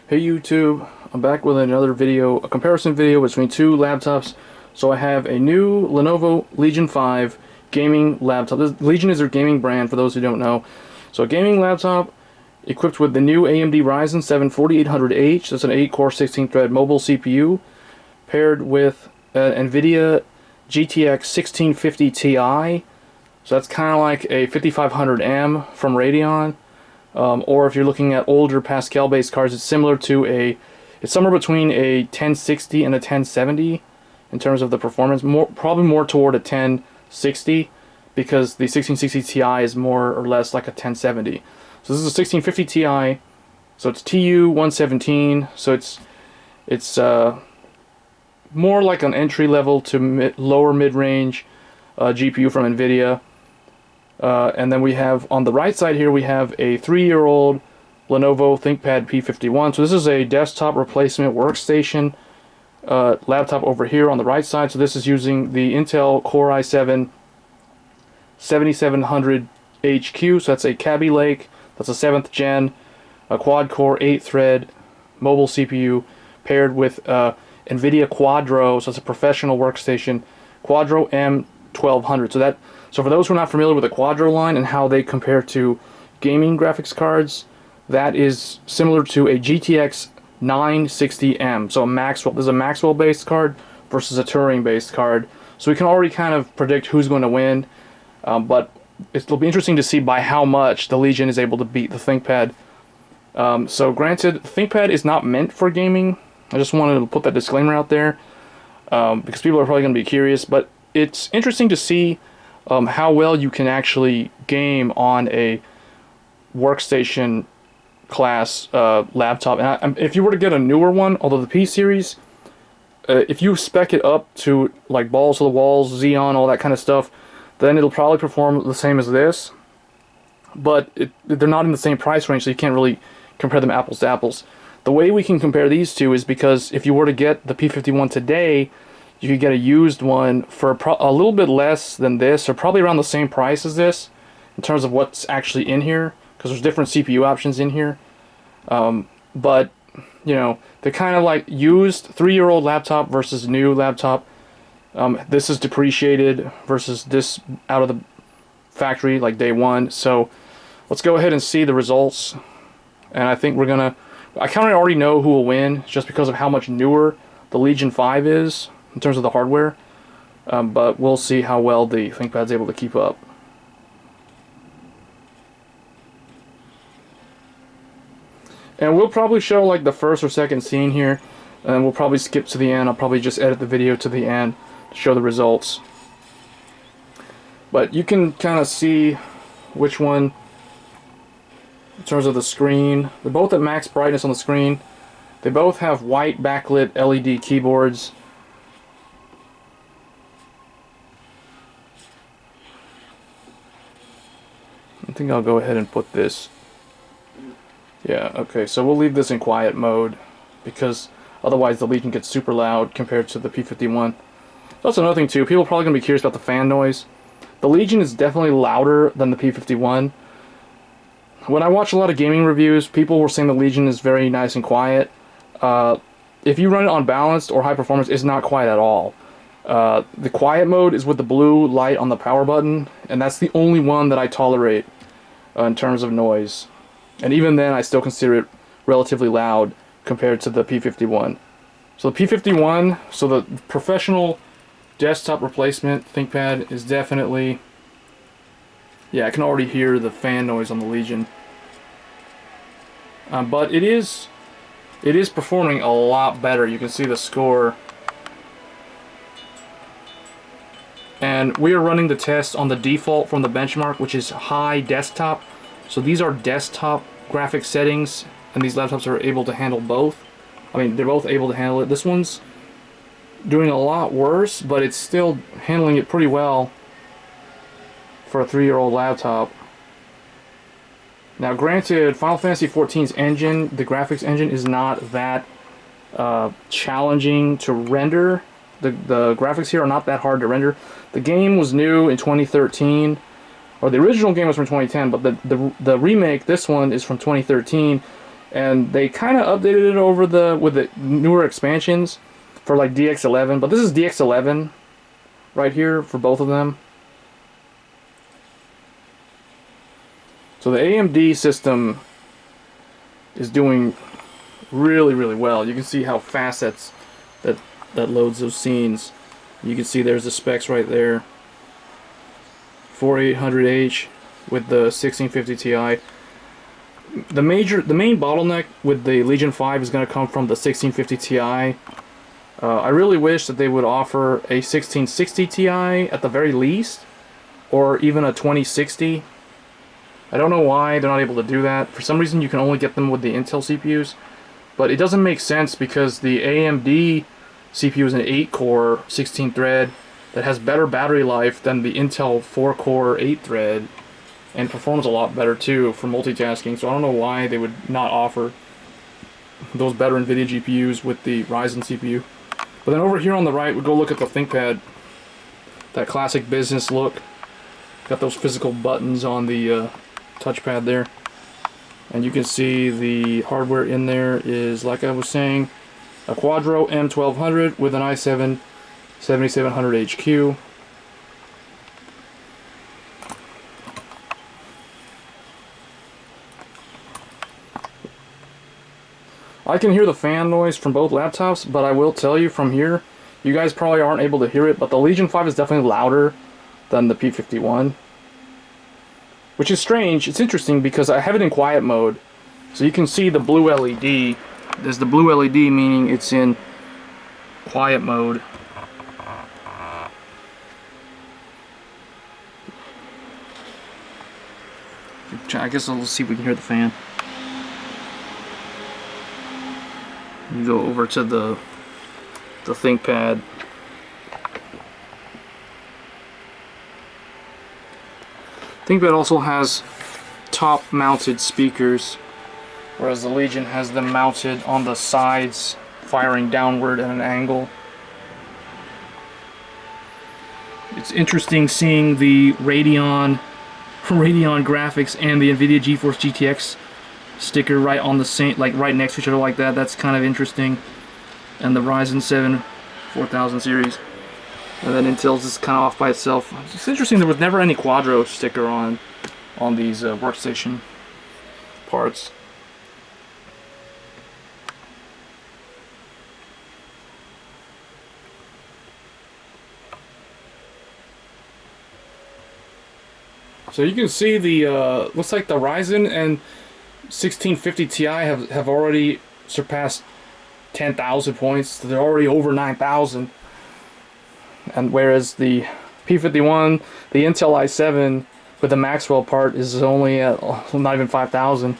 Hey YouTube, I'm back with another video, a comparison video between two laptops. So I have a new Lenovo Legion 5 gaming laptop. Legion is their gaming brand for those who don't know. So a gaming laptop equipped with the new AMD Ryzen 7 4800H. That's an 8-core 16-thread mobile CPU paired with NVIDIA GTX 1650 Ti. So that's kind of like a 5500M from Radeon. Or if you're looking at older Pascal-based cards, it's similar to it's somewhere between a 1060 and a 1070 in terms of the performance. Probably more toward a 1060 because the 1660 Ti is more or less like a 1070. So this is a 1650 Ti, so it's TU 117. So it's more like an entry level to lower mid-range GPU from NVIDIA. And then we have, on the right side here, we have a 3-year-old Lenovo ThinkPad P51. So this is a desktop replacement workstation laptop over here on the right side. So this is using the Intel Core i7 7700HQ. So that's a Kaby Lake. That's a 7th gen, a quad-core 8-thread mobile CPU paired with NVIDIA Quadro. So it's a professional workstation, Quadro M1200. So for those who are not familiar with the Quadro line and how they compare to gaming graphics cards, that is similar to a GTX 960M. So there's a Maxwell-based card versus a Turing-based card. So we can already kind of predict who's going to win, but it'll be interesting to see by how much the Legion is able to beat the ThinkPad. So granted, ThinkPad is not meant for gaming. I just wanted to put that disclaimer out there because people are probably going to be curious, but it's interesting to see how well you can actually game on a workstation class laptop. And if you were to get a newer one, although the P series, if you spec it up to like balls to the walls, Xeon, all that kind of stuff, then it'll probably perform the same as this. But they're not in the same price range, so you can't really compare them apples to apples. The way we can compare these two is because if you were to get the P51 today, you could get a used one for a little bit less than this, or probably around the same price as this, in terms of what's actually in here, because there's different CPU options in here. But, you know, they're kind of like used 3-year-old laptop versus new laptop. This is depreciated versus this out of the factory, like day one. So let's go ahead and see the results. And I think I kind of already know who will win, just because of how much newer the Legion 5 is in terms of the hardware, but we'll see how well the ThinkPad's able to keep up. And we'll probably show like the first or second scene here, and we'll probably skip to the end. I'll probably just edit the video to the end to show the results. But you can kind of see which one, in terms of the screen. They're both at max brightness on the screen. They both have white backlit LED keyboards. I think I'll go ahead and put this. Yeah, okay, so we'll leave this in quiet mode because otherwise the Legion gets super loud compared to the P51. That's another thing too, people are probably going to be curious about the fan noise. The Legion is definitely louder than the P51. When I watch a lot of gaming reviews, people were saying the Legion is very nice and quiet. If you run it on balanced or high performance, it's not quiet at all. The quiet mode is with the blue light on the power button, and that's the only one that I tolerate in terms of noise. And even then, I still consider it relatively loud compared to the P51. So the P51, so the professional desktop replacement ThinkPad is definitely, yeah, I can already hear the fan noise on the Legion. But it is performing a lot better. You can see the score. And we are running the test on the default from the benchmark, which is high desktop. So these are desktop graphics settings, and these laptops are able to handle both. I mean, they're both able to handle it. This one's doing a lot worse, but it's still handling it pretty well for a 3-year-old laptop. Now, granted, Final Fantasy XIV's engine, the graphics engine, is not that challenging to render. The graphics here are not that hard to render. The game was new in 2013, or the original game was from 2010, but the remake, this one, is from 2013, and they kind of updated it over with the newer expansions for like DX11, but this is DX11 right here for both of them. So the AMD system is doing really, really well. You can see how fast that loads those scenes. You can see there's the specs right there. 4800H with the 1650 Ti. The main bottleneck with the Legion 5 is going to come from the 1650 Ti. I really wish that they would offer a 1660 Ti at the very least, or even a 2060. I don't know why they're not able to do that. For some reason you can only get them with the Intel CPUs, but it doesn't make sense because the AMD CPU is an 8-core 16-thread that has better battery life than the Intel 4-core 8-thread, and performs a lot better too for multitasking. So I don't know why they would not offer those better NVIDIA GPUs with the Ryzen CPU. But then over here on the right, we go look at the ThinkPad. That classic business look. Got those physical buttons on the touchpad there. And you can see the hardware in there is, like I was saying, a Quadro M1200 with an i7 7700HQ. I can hear the fan noise from both laptops, but I will tell you from here, you guys probably aren't able to hear it, but the Legion 5 is definitely louder than the P51. Which is strange. It's interesting because I have it in quiet mode. So you can see the blue LED. There's the blue LED meaning it's in quiet mode. I guess let's see if we can hear the fan. You go over to the ThinkPad. ThinkPad also has top-mounted speakers, whereas the Legion has them mounted on the sides, firing downward at an angle. It's interesting seeing the Radeon graphics and the NVIDIA GeForce GTX sticker right on the same, like right next to each other like that. That's kind of interesting. And the Ryzen 7 4000 series. And then Intel's is kind of off by itself. It's interesting there was never any Quadro sticker on these workstation parts. So you can see the looks like the Ryzen and 1650 Ti have already surpassed 10,000 points. They're already over 9,000. And whereas the P51, the Intel i7 with the Maxwell part is only at not even 5,000.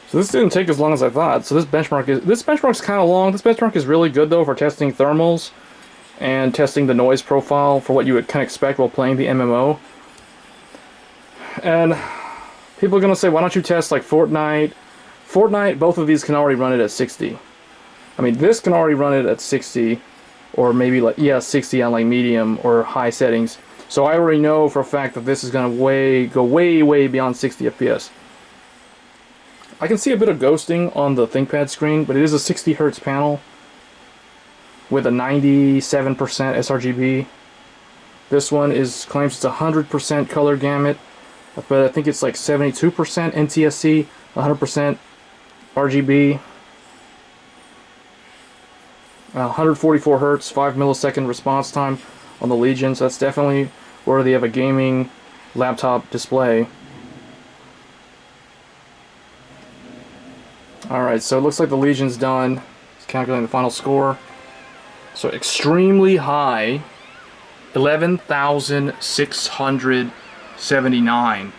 So this didn't take as long as I thought. So this benchmark's kind of long. This benchmark is really good though for testing thermals and testing the noise profile for what you would kind of expect while playing the MMO. And people are gonna say, why don't you test like Fortnite? Fortnite, both of these can already run it at 60. I mean, this can already run it at 60, or maybe like 60 on like medium or high settings. So I already know for a fact that this is gonna go way beyond 60 FPS. I can see a bit of ghosting on the ThinkPad screen, but it is a 60 Hz panel with a 97% sRGB. This one claims it's 100% color gamut, but I think it's like 72% NTSC, 100% RGB, 144 Hz, 5 millisecond response time on the Legion, so that's definitely worthy of a gaming laptop display. Alright, so it looks like the Legion's done. It's calculating the final score. So extremely high, 11,679.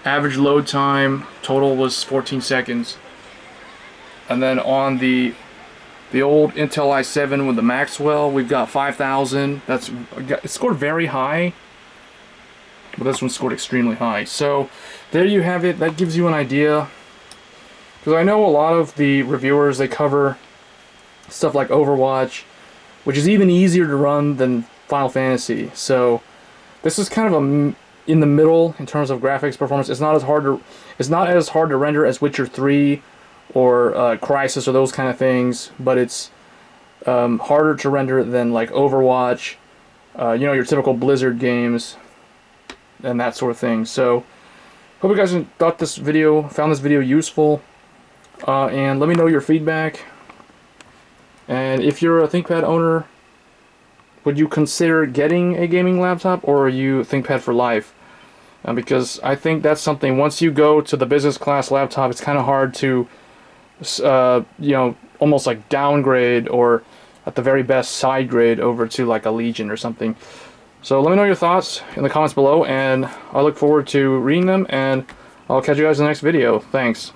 Average load time total was 14 seconds. And then on the old Intel i7 with the Maxwell, we've got 5,000. It scored very high, but this one scored extremely high. So there you have it. That gives you an idea. Because I know a lot of the reviewers, they cover stuff like Overwatch, which is even easier to run than Final Fantasy. So this is kind of in the middle in terms of graphics performance. It's not as hard to render as Witcher 3 or Crysis or those kind of things, but it's harder to render than like Overwatch, you know, your typical Blizzard games and that sort of thing. So hope you guys found this video useful, and let me know your feedback. And if you're a ThinkPad owner, would you consider getting a gaming laptop, or are you ThinkPad for life? Because I think that's something, once you go to the business class laptop, it's kind of hard to you know, almost like downgrade, or at the very best side grade over to like a Legion or something. So let me know your thoughts in the comments below, and I look forward to reading them, and I'll catch you guys in the next video. Thanks.